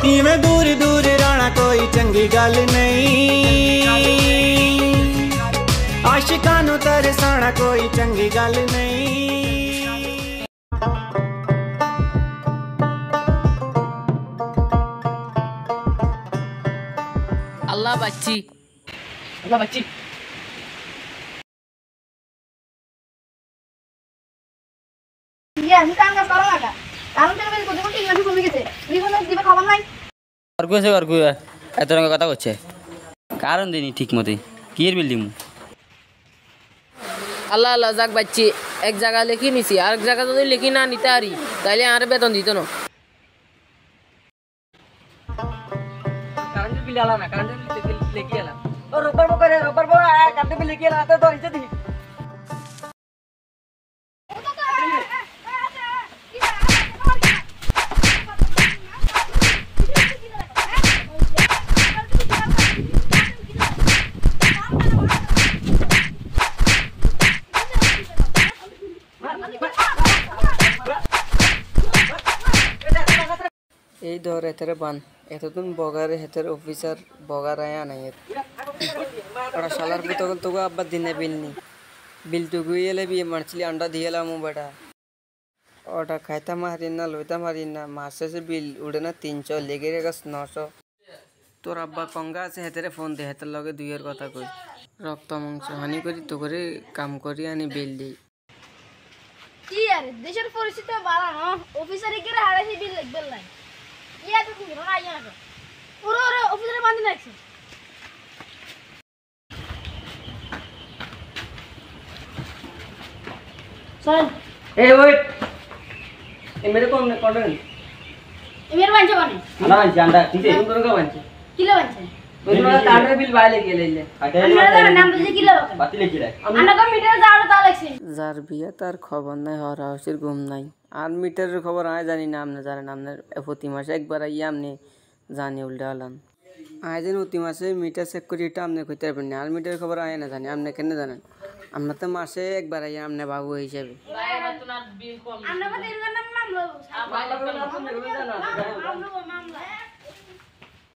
इवें दूर दूर रहना कोई चंगी गल नहीं, आशिकां नूं तरसाना कोई चंगी गल नहीं। अल्लाह बच्ची আমি কাম কাজ করা লাগা আমি তো বেশ কোন ঠিক আছে কমে গেছে জীবন দিবে খাবার নাই আর কইছে এত রকম কথা কইছে কারণ দিনি ঠিক মতে কি এর বিল দিমু আল্লাহ আল্লাহ যাক বাচ্চি এক জায়গা লিখি নিছি আর এক জায়গা যদি লিখি না নিতে আরি তাইলে আর বেতন দিত না কারেন্ট বিল আলা না কারেন্ট বিল লিখি আলা ও রোববার বো কারেন্ট বিল লিখি আলা তো ইচ্ছে দি এই ধর এতরে বান এতদিন বগারে হেতের অফিসার বগার আয়া নাই ওরা শালার পুতগল তো আব্বা দিনে বিল তো গুইলে বিয়ে মারছিলি আন্ডা দিয়েলাম বেটা ওটা খাইতা মারি না লইতা মারি না মাসে সে বিল উড়ে না 300 লেগে গেছে 900 তোর আব্বা কঙ্গা আছে হেতেরে ফোন দে হেতের লগে দুইয়ের কথা কই রক্ত মাংস হানি করি তো করে কাম করি আনি বিল দেই কি আরে দেশের পরিস্থিতি বাড়া না অফিসারে গিয়ে হারাইছি বিল লিখবে নাই ইয়া তো কি না ইয়া না ওরে অফিসারে বান্ধি রাখছি চল এই ওয়েট এ মেরে কোন কর্ডন এমের বানছে বানে আনা বানছে আন্ডা ঠিক আছে কোন কা বানছে কিলো বানছে তোমরা তাড়ে বিল বাইলে গেলে আমরা নাম দিছি কিলো বাতি লিখি রাখ আমরা কম মিটারে যাওয়ার তা লাগছে যার বিয়া তার খবর নাই হর হাউসের ঘুম নাই আর মিটারের খবর আয় জানি না আমনে জানেন আমনে প্রতি মাসে একবার আই আমনে জানি উল্টা হলাম আয় যেন প্রতি মাসে মিটার চেক করি এটা আমনে কইতে পারবেন না আর মিটারের খবর আয় না জানি আমনে কেন জানেন আমরা তো মাসে একবার আই আমনে বাবু হিসেবে আমরা তো এর নাম মামলা